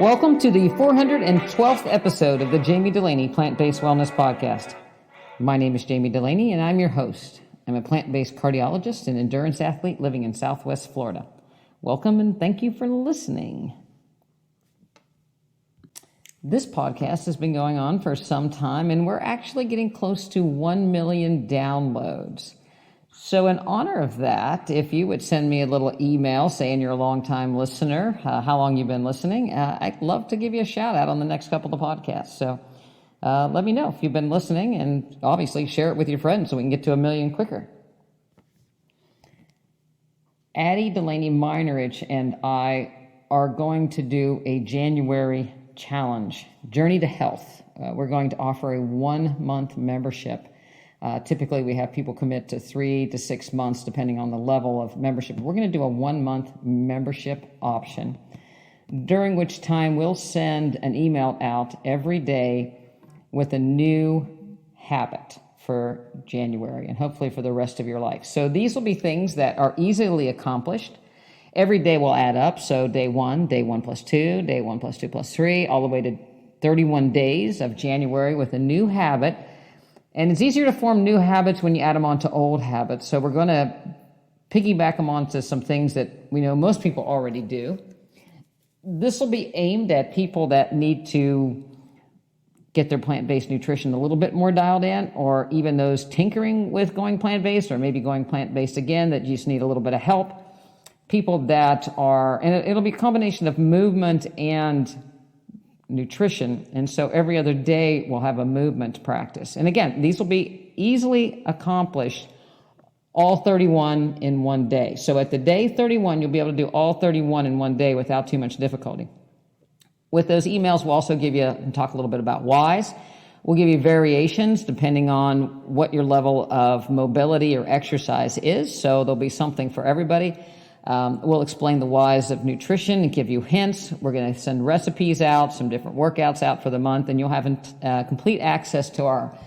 Welcome to the 412th episode of the Jami Dulaney Plant-Based Wellness Podcast. My name is Jami Dulaney, and I'm your host. I'm a plant-based cardiologist and endurance athlete living in Southwest Florida. Welcome, and thank you for listening. This podcast has been going on for some time, and we're actually getting close to 1 million downloads. So in honor of that, if you would send me a little email saying you're a long-time listener, how long you've been listening, I'd love to give you a shout-out on the next couple of podcasts. So let me know if you've been listening, and obviously share it with your friends so we can get to 1 million quicker. Addie Dulaney Mineridge and I are going to do a January challenge, Journey to Health. We're going to offer a 1-month membership. Typically, we have people commit to 3 to 6 months, depending on the level of membership. We're going to do a 1-month membership option, during which time we'll send an email out every day with a new habit for January and hopefully for the rest of your life. So these will be things that are easily accomplished. Every day will add up. So day 1 plus 2, day 1 plus 2 plus 3, all the way to 31 days of January with a new habit. And it's easier to form new habits when you add them onto old habits. So we're going to piggyback them onto some things that we know most people already do. This will be aimed at people that need to get their plant-based nutrition a little bit more dialed in, or even those tinkering with going plant-based, or maybe going plant-based again that just need a little bit of help. People that are, and it'll be a combination of movement and nutrition, and so every other day we'll have a movement practice. And again, these will be easily accomplished, all 31 in one day. So at the day 31, you'll be able to do all 31 in one day without too much difficulty. With those emails, we'll also give you, and talk a little bit about whys. We'll give you variations depending on what your level of mobility or exercise is. So there'll be something for everybody. We'll explain the whys of nutrition and give you hints. We're going to send recipes out, some different workouts out for the month, and you'll have complete access to our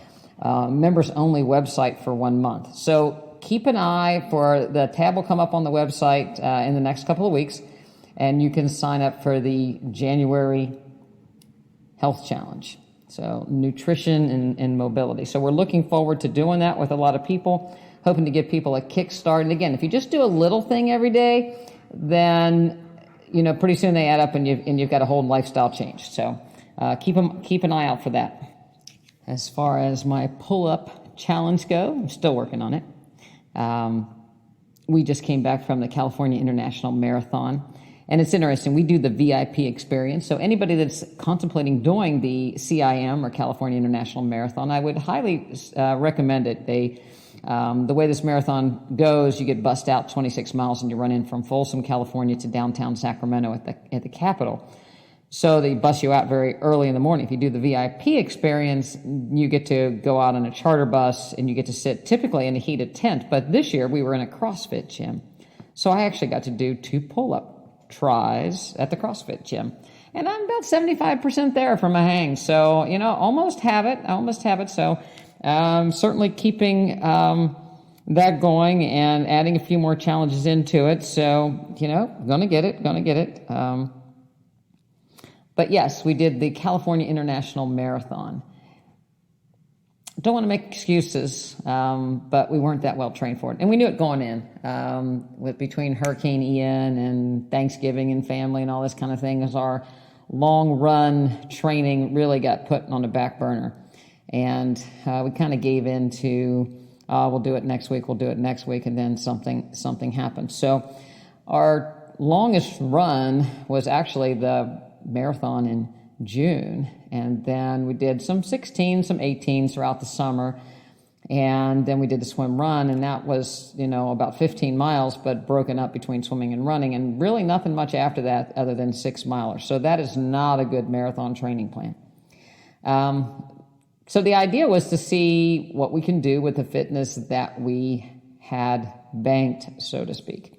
members-only website for 1 month. So keep an eye for the tab will come up on the website in the next couple of weeks, and you can sign up for the January Health Challenge. So nutrition and mobility. So we're looking forward to doing that with a lot of people, hoping to give people a kickstart. And again, if you just do a little thing every day, then, pretty soon they add up and you've got a whole lifestyle change. So keep an eye out for that. As far as my pull-up challenge go, I'm still working on it. We just came back from the California International Marathon. And it's interesting, we do the VIP experience. So anybody that's contemplating doing the CIM or California International Marathon, I would highly recommend it. The way this marathon goes, you get bussed out 26 miles and you run in from Folsom, California to downtown Sacramento at the Capitol. So they bus you out very early in the morning. If you do the VIP experience, you get to go out on a charter bus and you get to sit typically in a heated tent. But this year we were in a CrossFit gym. So I actually got to do 2 pull-up tries at the CrossFit gym. And I'm about 75% there from a hang. So, almost have it. So certainly keeping that going and adding a few more challenges into it. So, gonna get it. But yes, we did the California International Marathon. Don't want to make excuses, but we weren't that well trained for it. And we knew it going in, between Hurricane Ian and Thanksgiving and family and all this kind of thing, as our long run training really got put on the back burner. And we kind of gave in to, we'll do it next week, and then something happened. So our longest run was actually the marathon in June, and then we did some 16s, some 18s throughout the summer, and then we did the swim run, and that was, about 15 miles, but broken up between swimming and running, and really nothing much after that other than 6 milers. So that is not a good marathon training plan. So the idea was to see what we can do with the fitness that we had banked, so to speak.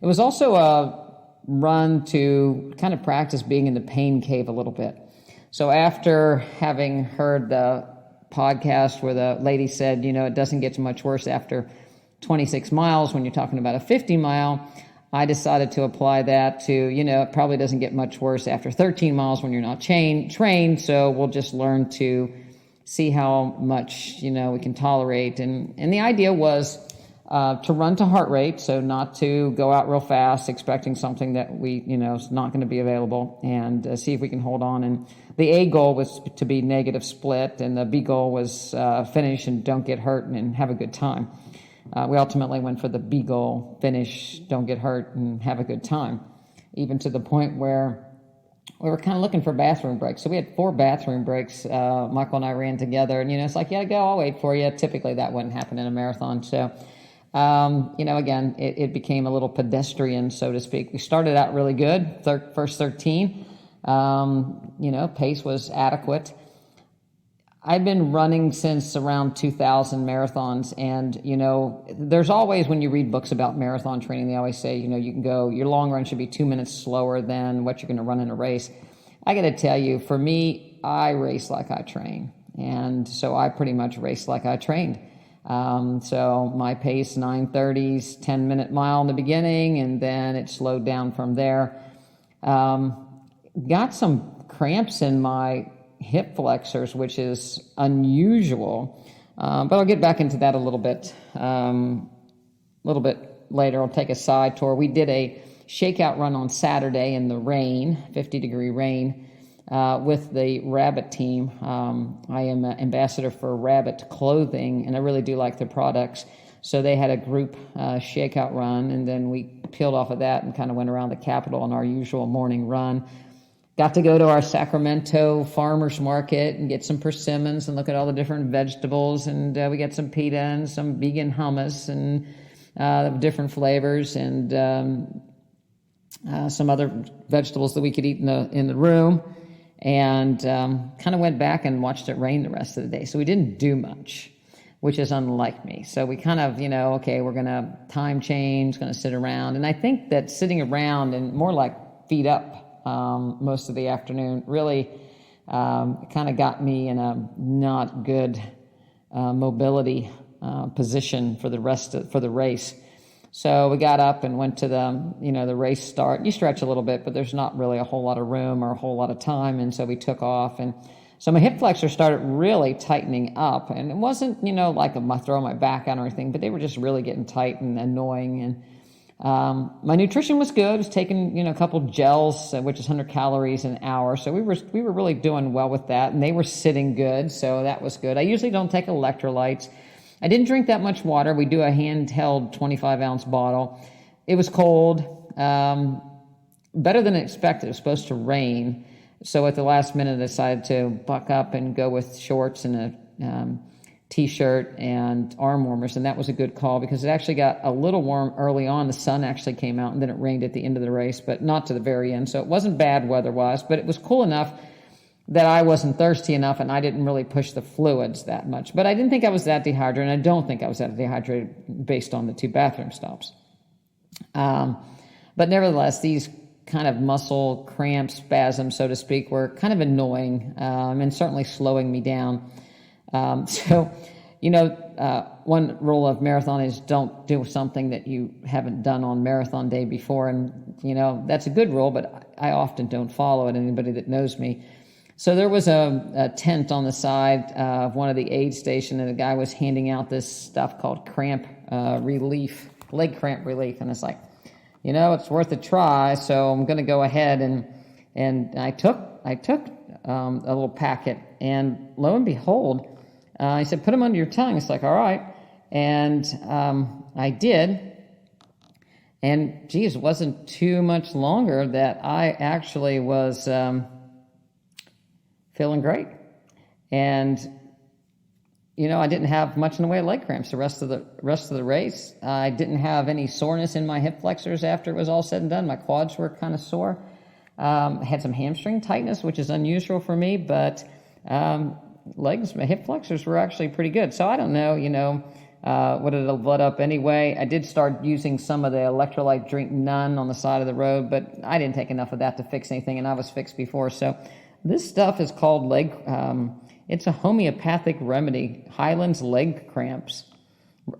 It was also a run to kind of practice being in the pain cave a little bit. So after having heard the podcast where the lady said, it doesn't get much worse after 26 miles when you're talking about a 50 mile, I decided to apply that to, it probably doesn't get much worse after 13 miles when you're not trained, so we'll just learn to see how much, we can tolerate. And the idea was to run to heart rate, so not to go out real fast expecting something that is not going to be available, and see if we can hold on. And the A goal was to be negative split, and the B goal was finish and don't get hurt and have a good time. We ultimately went for the B goal, finish, don't get hurt, and have a good time, even to the point where we were kind of looking for bathroom breaks. So we had 4 bathroom breaks. Michael and I ran together, and, it's like, yeah, go, I'll wait for you. Typically that wouldn't happen in a marathon. So, again, it became a little pedestrian, so to speak. We started out really good, first 13. Pace was adequate. I've been running since around 2000 marathons, and, there's always, when you read books about marathon training, they always say, you can go, your long run should be 2 minutes slower than what you're going to run in a race. I got to tell you, for me, I race like I train, and so I pretty much race like I trained. So my pace, 9:30s, 10-minute mile in the beginning, and then it slowed down from there. Got some cramps in my hip flexors, which is unusual, but I'll get back into that a little bit later. I'll take a side tour. We did a shakeout run on Saturday in the rain, 50-degree rain, with the Rabbit team. I am an ambassador for Rabbit clothing, and I really do like their products. So they had a group shakeout run, and then we peeled off of that and kind of went around the Capitol on our usual morning run. Got to go to our Sacramento farmers market and get some persimmons and look at all the different vegetables. And we got some pita and some vegan hummus and different flavors, and some other vegetables that we could eat in the room. And kind of went back and watched it rain the rest of the day. So we didn't do much, which is unlike me. So we kind of, okay, we're going to time change, going to sit around. And I think that sitting around and more like feet up, most of the afternoon really kind of got me in a not good mobility position for the race. So we got up and went to the race start. You stretch a little bit, but there's not really a whole lot of room or a whole lot of time, and so we took off. And so my hip flexors started really tightening up, and it wasn't like I'm throwing my back out or anything, but they were just really getting tight and annoying. And my nutrition was good. I was taking, a couple gels, which is 100 calories an hour. So we were really doing well with that, and they were sitting good. So that was good. I usually don't take electrolytes. I didn't drink that much water. We do a handheld 25-ounce bottle. It was cold, better than expected. It was supposed to rain. So at the last minute, I decided to buck up and go with shorts and a T-shirt and arm warmers, and that was a good call because it actually got a little warm early on. The sun actually came out, and then it rained at the end of the race, but not to the very end. So it wasn't bad weather-wise, but it was cool enough that I wasn't thirsty enough, and I didn't really push the fluids that much. But I didn't think I was that dehydrated, and I don't think I was that dehydrated based on the 2 bathroom stops. But nevertheless, these kind of muscle cramp spasms, so to speak, were kind of annoying and certainly slowing me down. So, one rule of marathon is don't do something that you haven't done on marathon day before. And, that's a good rule, but I often don't follow it, anybody that knows me. So there was a tent on the side of one of the aid stations, and the guy was handing out this stuff called cramp relief, leg cramp relief. And it's like, it's worth a try. So I'm going to go ahead and I took a little packet, and lo and behold, he said, put them under your tongue. It's like, all right. And I did. And geez, it wasn't too much longer that I actually was feeling great. And, I didn't have much in the way of leg cramps the rest of the race. I didn't have any soreness in my hip flexors after it was all said and done. My quads were kind of sore. I had some hamstring tightness, which is unusual for me, but my hip flexors were actually pretty good. So I don't know, would it have let up anyway? I did start using some of the electrolyte drink none on the side of the road, but I didn't take enough of that to fix anything, and I was fixed before. So this stuff is called it's a homeopathic remedy, Highland's leg cramps.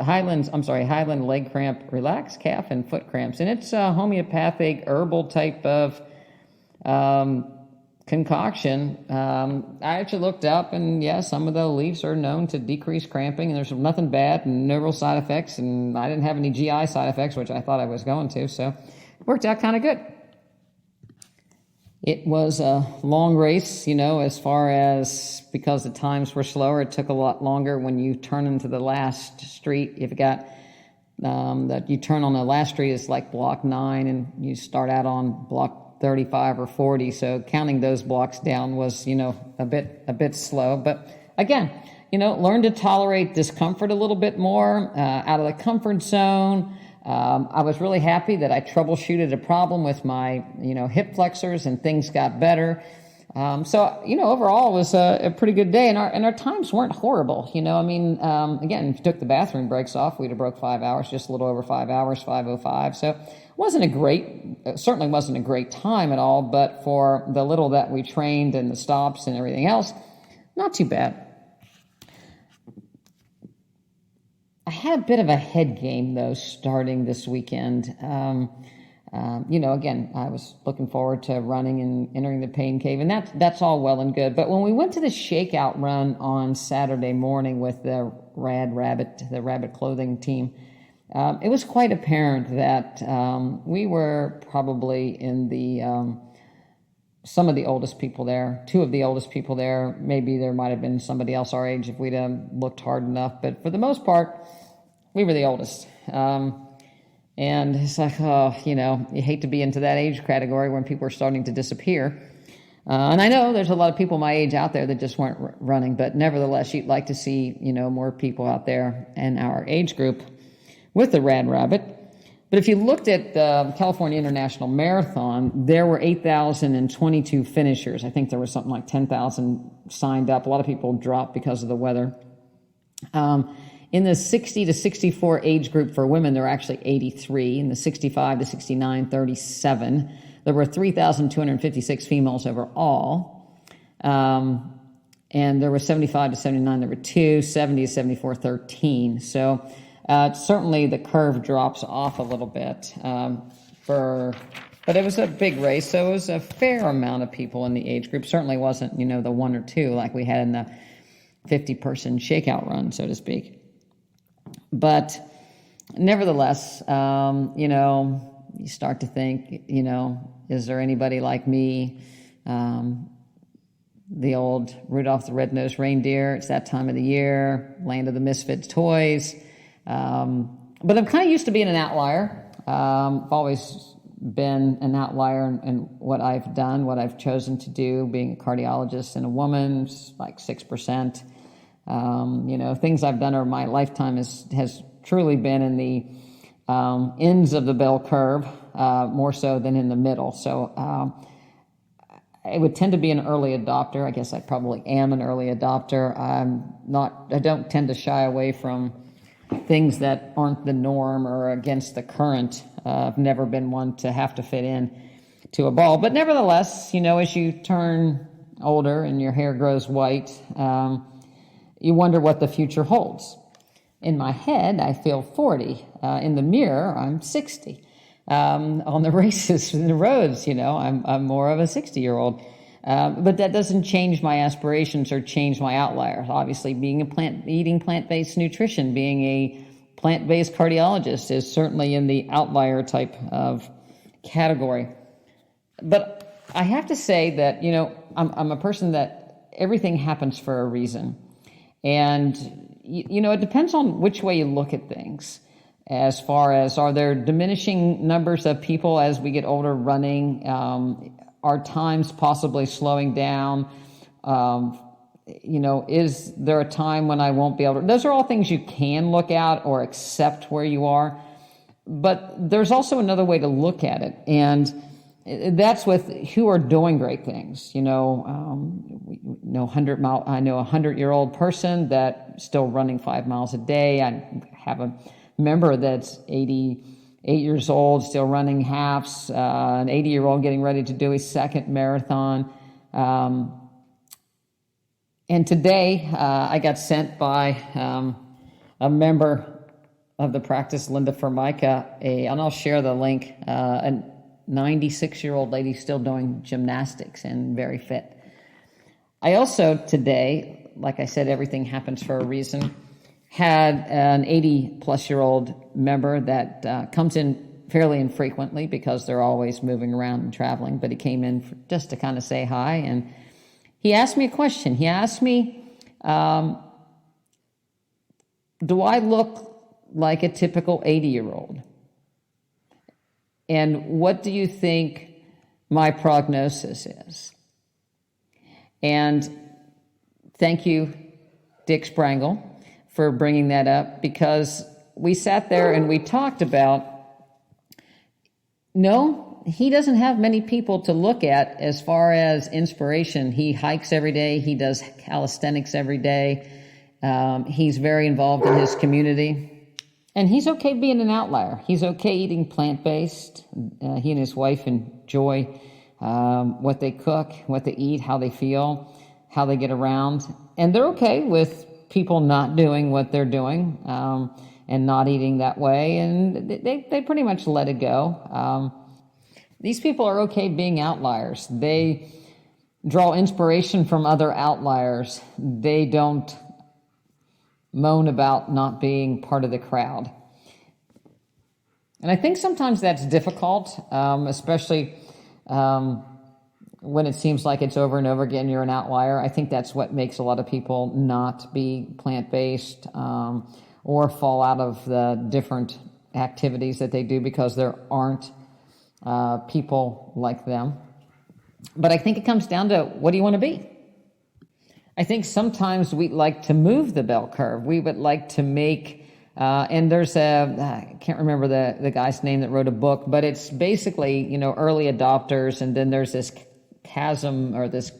Highland leg cramp, relaxed calf and foot cramps. And it's a homeopathic herbal type of concoction. I actually looked up, and yeah, some of the leaves are known to decrease cramping, and there's nothing bad and no real side effects, and I didn't have any GI side effects, which I thought I was going to, so it worked out kind of good. It was a long race, as far as, because the times were slower, it took a lot longer. When you turn into the last street, you've got that you turn on the last street is like block 9, and you start out on block 35 or 40. So counting those blocks down was, a bit slow. But again, learn to tolerate discomfort a little bit more, out of the comfort zone. I was really happy that I troubleshooted a problem with my, hip flexors, and things got better. So, overall it was a pretty good day, and our times weren't horrible. Again, if you took the bathroom breaks off, we'd have broke 5 hours, just a little over 5 hours, 5:05. So it certainly wasn't a great time at all, but for the little that we trained and the stops and everything else, not too bad. I had a bit of a head game, though, starting this weekend. Again, I was looking forward to running and entering the pain cave, and that's all well and good. But when we went to the shakeout run on Saturday morning with the rabbit clothing team, it was quite apparent that we were probably in the some of the oldest people there, 2 of the oldest people there. Maybe there might have been somebody else our age if we'd looked hard enough. But for the most part, we were the oldest. And it's like, you hate to be into that age category when people are starting to disappear. And I know there's a lot of people my age out there that just weren't running, but nevertheless, you'd like to see, more people out there in our age group with the Rad Rabbit. But if you looked at the California International Marathon, there were 8,022 finishers. I think there was something like 10,000 signed up. A lot of people dropped because of the weather. In the 60 to 64 age group for women, there were actually 83. In the 65 to 69, 37. There were 3,256 females overall. And there were 75 to 79, there were 2, 70 to 74, 13. So certainly the curve drops off a little bit but it was a big race, so it was a fair amount of people in the age group. Certainly wasn't, the 1 or 2 like we had in the 50-person shakeout run, so to speak. But nevertheless, you start to think, is there anybody like me? The old Rudolph the Red-Nosed Reindeer, it's that time of the year, land of the misfit toys. But I'm kind of used to being an outlier. I've always been an outlier in what I've done, what I've chosen to do. Being a cardiologist and a woman, like 6%. Things I've done over my lifetime has truly been in the ends of the bell curve, more so than in the middle. So I would tend to be an early adopter. I guess I probably am an early adopter. I don't tend to shy away from things that aren't the norm or against the current. I've never been one to have to fit in to a ball. But nevertheless, as you turn older and your hair grows white, you wonder what the future holds. In my head, I feel 40. In the mirror, I'm 60. On the races and the roads, I'm more of a 60-year-old. But that doesn't change my aspirations or change my outliers. Obviously, eating plant-based nutrition, being a plant-based cardiologist is certainly in the outlier type of category. But I have to say that, I'm a person that everything happens for a reason. And, it depends on which way you look at things. As far as, are there diminishing numbers of people as we get older running? Are times possibly slowing down? Is there a time when I won't be able to? Those are all things you can look at or accept where you are. But there's also another way to look at it. And that's with who are doing great things. I know a 100-year-old person that's still running 5 miles a day. I have a member that's 88 years old, still running halves, an 80-year-old getting ready to do his second marathon. And today I got sent by a member of the practice, Linda Formica, and I'll share the link, a 96-year-old lady still doing gymnastics and very fit. I also today, like I said, everything happens for a reason, had an 80-plus-year-old member that comes in fairly infrequently because they're always moving around and traveling, but he came in just to kind of say hi, and he asked me a question. He asked me, do I look like a typical 80-year-old? And what do you think my prognosis is? And thank you, Dick Sprangle, for bringing that up, because we sat there and we talked about, no, he doesn't have many people to look at as far as inspiration. He hikes every day. He does calisthenics every day. He's very involved in his community. And he's okay being an outlier. He's okay eating plant-based. He and his wife enjoy what they cook, what they eat, how they feel, how they get around. And they're okay with people not doing what they're doing and not eating that way. And they pretty much let it go. These people are okay being outliers. They draw inspiration from other outliers. They don't moan about not being part of the crowd. And I think sometimes that's difficult, especially when it seems like it's over and over again, you're an outlier. I think that's what makes a lot of people not be plant-based or fall out of the different activities that they do because there aren't people like them. But I think it comes down to, what do you want to be? I think sometimes we like to move the bell curve. We would like to make, and there's I can't remember the guy's name that wrote a book, but it's basically, early adopters, and then there's this chasm or this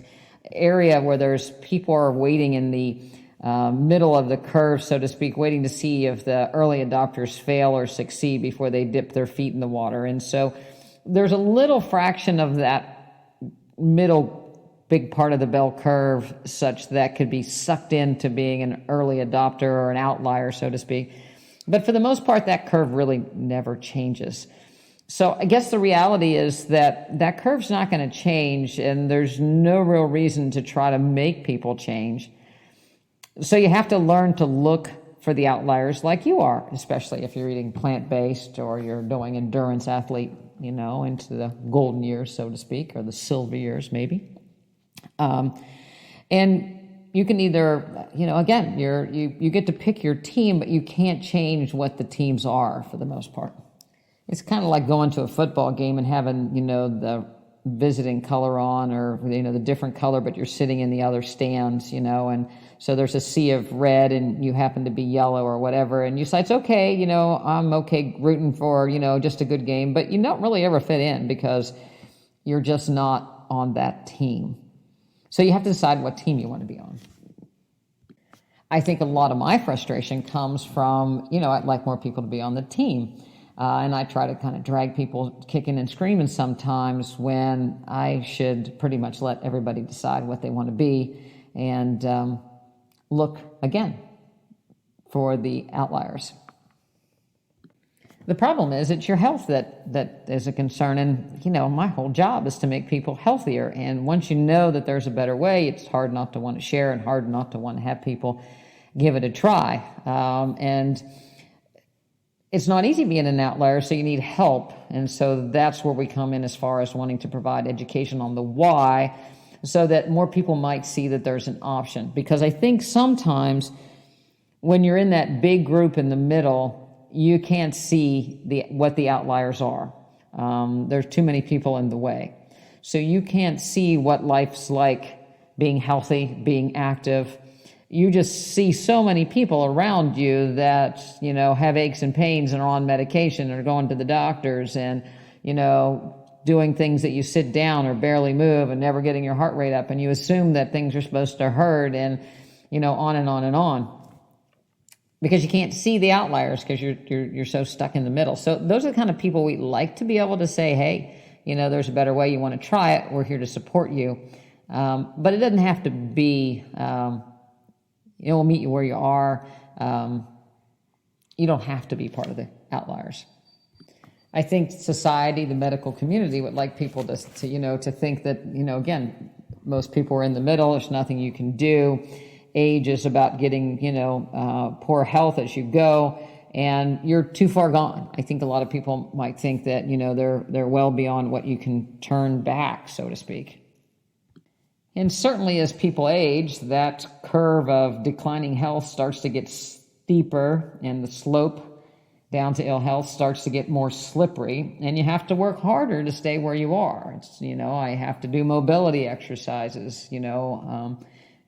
area where there's people are waiting in the middle of the curve, so to speak, waiting to see if the early adopters fail or succeed before they dip their feet in the water. And so there's a little fraction of that middle big part of the bell curve such that could be sucked into being an early adopter or an outlier, so to speak. But for the most part, that curve really never changes. So I guess the reality is that curve's not going to change, and there's no real reason to try to make people change. So you have to learn to look for the outliers like you are, especially if you're eating plant-based or you're doing endurance athlete, into the golden years, so to speak, or the silver years maybe. And you can either, again, you get to pick your team, but you can't change what the teams are for the most part. It's kind of like going to a football game and having, the visiting color on, or, the different color, but you're sitting in the other stands, and so there's a sea of red and you happen to be yellow or whatever. And you say, it's okay, I'm okay rooting for, just a good game, but you don't really ever fit in because you're just not on that team. So you have to decide what team you want to be on. I think a lot of my frustration comes from, I'd like more people to be on the team. And I try to kind of drag people kicking and screaming sometimes when I should pretty much let everybody decide what they want to be and look, again, for the outliers. The problem is it's your health that is a concern, and my whole job is to make people healthier. And once you know that there's a better way, it's hard not to want to share and hard not to want to have people give it a try. And it's not easy being an outlier, so you need help. And so that's where we come in as far as wanting to provide education on the why, so that more people might see that there's an option. Because I think sometimes when you're in that big group in the middle, you can't see what the outliers are. There's too many people in the way. So you can't see what life's like being healthy, being active. You just see so many people around you that, have aches and pains and are on medication and are going to the doctors and, doing things that you sit down or barely move and never getting your heart rate up. And you assume that things are supposed to hurt and, on and on and on. Because you can't see the outliers because you're so stuck in the middle. So those are the kind of people we like to be able to say, hey, there's a better way. You want to try it. We're here to support you. But it doesn't have to be, we'll meet you where you are. you don't have to be part of the outliers. I think society, the medical community, would like people to think that, again, most people are in the middle. There's nothing you can do. Age is about getting, poor health as you go, and you're too far gone. I think a lot of people might think that, they're well beyond what you can turn back, so to speak. And certainly as people age, that curve of declining health starts to get steeper, and the slope down to ill health starts to get more slippery, and you have to work harder to stay where you are. It's, I have to do mobility exercises,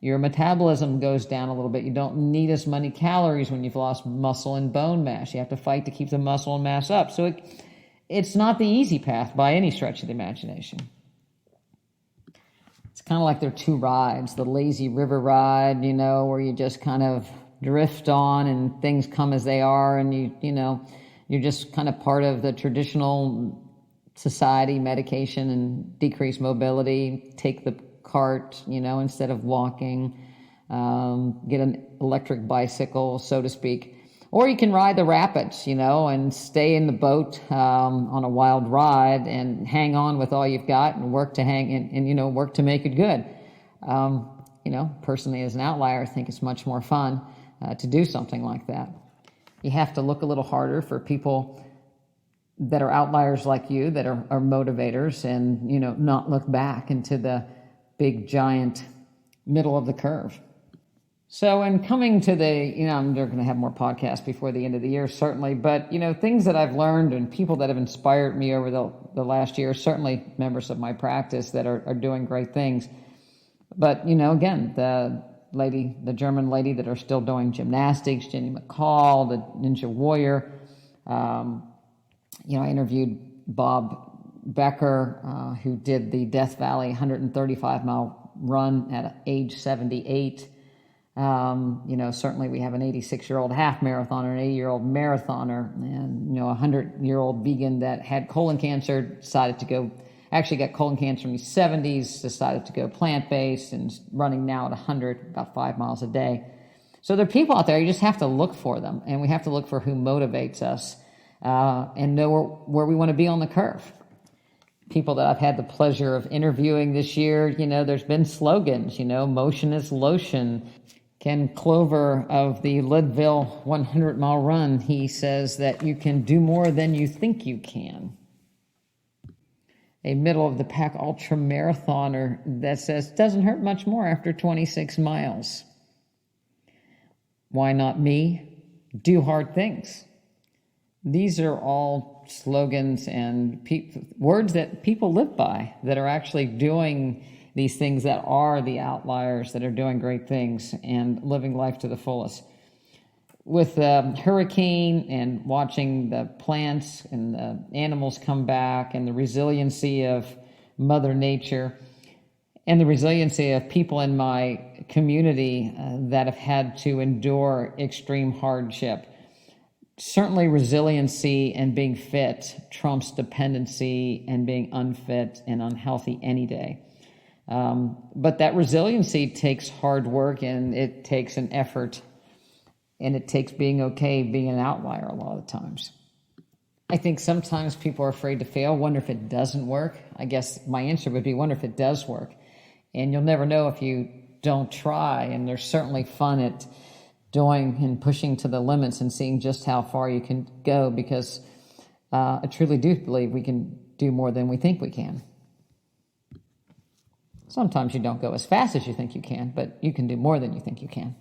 your metabolism goes down a little bit. You don't need as many calories when you've lost muscle and bone mass. You have to fight to keep the muscle and mass up. So it's not the easy path by any stretch of the imagination. It's kind of like there are two rides, the lazy river ride, where you just kind of drift on and things come as they are, and you're just kind of part of the traditional society, medication and decreased mobility, take the cart, instead of walking, get an electric bicycle, so to speak. Or you can ride the rapids, and stay in the boat on a wild ride and hang on with all you've got and work to work to make it good. Personally as an outlier, I think it's much more fun to do something like that. You have to look a little harder for people that are outliers like you, that are motivators, and, not look back into the big, giant middle of the curve. So in coming to I'm going to have more podcasts before the end of the year, certainly, but, things that I've learned and people that have inspired me over the last year, certainly members of my practice that are doing great things. But, again, the German lady that are still doing gymnastics, Jenny McCall, the Ninja Warrior. I interviewed Bob Becker, who did the Death Valley 135-mile run at age 78. Certainly we have an 86-year-old half marathoner, an 80-year-old marathoner, and, a 100-year-old vegan that had colon cancer, decided to go, actually got colon cancer in his 70s, decided to go plant-based, and running now at 100, about 5 miles a day. So there are people out there, you just have to look for them, and we have to look for who motivates us and know where we want to be on the curve. People that I've had the pleasure of interviewing this year, there's been slogans, motion is lotion. Ken Clover of the Leadville 100-mile run, he says that you can do more than you think you can. A middle-of-the-pack ultra-marathoner that says, doesn't hurt much more after 26 miles. Why not me? Do hard things. These are all slogans and words that people live by, that are actually doing these things, that are the outliers, that are doing great things and living life to the fullest. With the hurricane and watching the plants and the animals come back, and the resiliency of Mother Nature, and the resiliency of people in my community that have had to endure extreme hardship. Certainly resiliency and being fit trumps dependency and being unfit and unhealthy any day. But that resiliency takes hard work, and it takes an effort, and it takes being okay being an outlier a lot of times. I think sometimes people are afraid to fail, wonder if it doesn't work. I guess my answer would be wonder if it does work. And you'll never know if you don't try, and there's certainly fun at doing and pushing to the limits and seeing just how far you can go, because I truly do believe we can do more than we think we can. Sometimes you don't go as fast as you think you can, but you can do more than you think you can.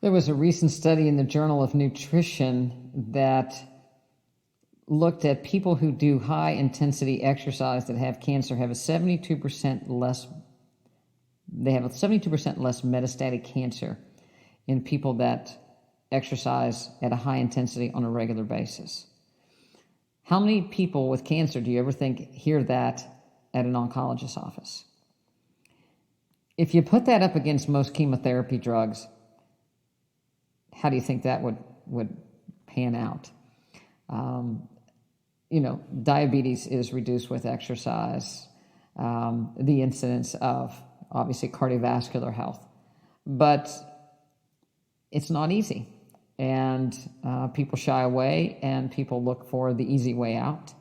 There was a recent study in the Journal of Nutrition that looked at people who do high-intensity exercise that have cancer have a 72% less metastatic cancer in people that exercise at a high intensity on a regular basis. How many people with cancer do you ever think hear that at an oncologist's office? If you put that up against most chemotherapy drugs, how do you think that would pan out? Diabetes is reduced with exercise, the incidence of obviously cardiovascular health, but it's not easy. and people shy away, and people look for the easy way out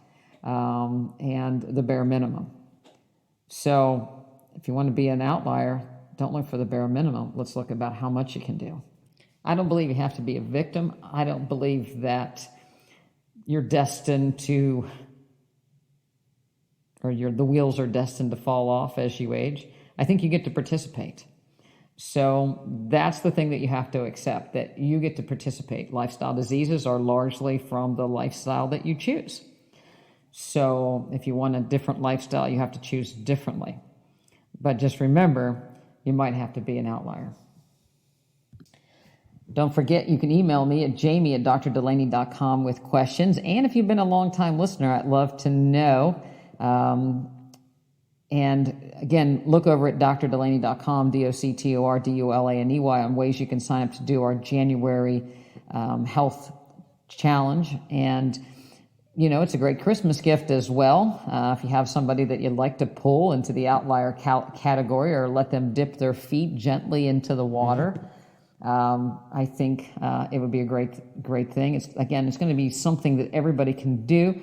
and the bare minimum. So if you want to be an outlier, don't look for the bare minimum. Let's look about how much you can do. I don't believe you have to be a victim. I don't believe that you're destined to, or the wheels are destined to fall off as you age. I think you get to participate. So that's the thing that you have to accept, that you get to participate. Lifestyle diseases are largely from the lifestyle that you choose. So if you want a different lifestyle, you have to choose differently. But just remember, you might have to be an outlier. Don't forget, you can email me at jami@drdulaney.com with questions. And if you've been a long-time listener, I'd love to know. And again, look over at drdulaney.com, DOCTORDULANEY, on ways you can sign up to do our January health challenge. And, it's a great Christmas gift as well. If you have somebody that you'd like to pull into the outlier category, or let them dip their feet gently into the water, I think it would be a great thing. It's going to be something that everybody can do,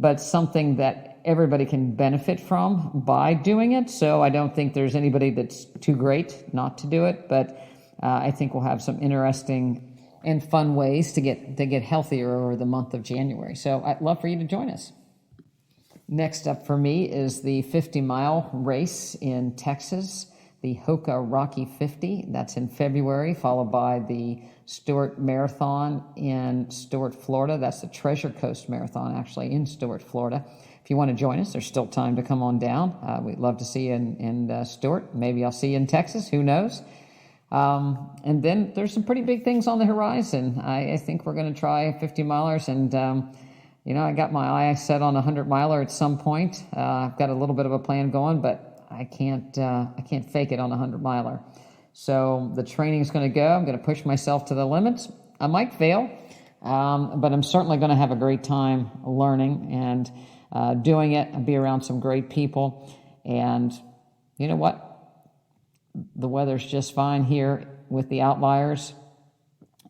but something that everybody can benefit from by doing it. So I don't think there's anybody that's too great not to do it, but I think we'll have some interesting and fun ways to get healthier over the month of January. So I'd love for you to join us. Next up for me is the 50-mile race in Texas, the Hoka Rocky 50. That's in February, followed by the Stewart Marathon in Stewart, Florida. That's the Treasure Coast Marathon, actually, in Stewart, Florida. If you want to join us, there's still time to come on down. We'd love to see you in Stewart. Maybe I'll see you in Texas. Who knows? And then there's some pretty big things on the horizon. I think we're going to try 50-milers, and I got my eye set on a 100-miler at some point. I've got a little bit of a plan going, but I can't fake it on a 100-miler. So the training's going to go. I'm going to push myself to the limits. I might fail, but I'm certainly going to have a great time learning and doing it, and be around some great people. And you know what? The weather's just fine here with the outliers,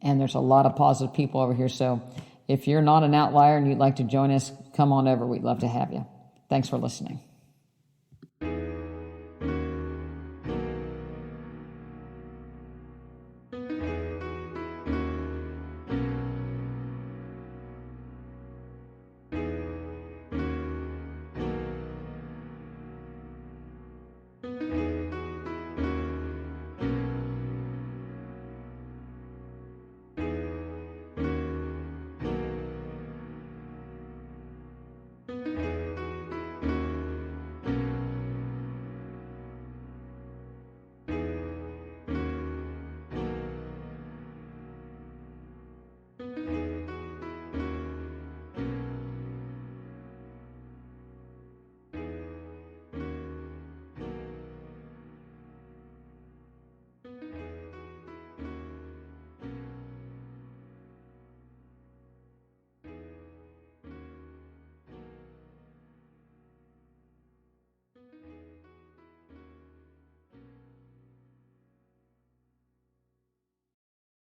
and there's a lot of positive people over here. So if you're not an outlier and you'd like to join us, come on over. We'd love to have you. Thanks for listening.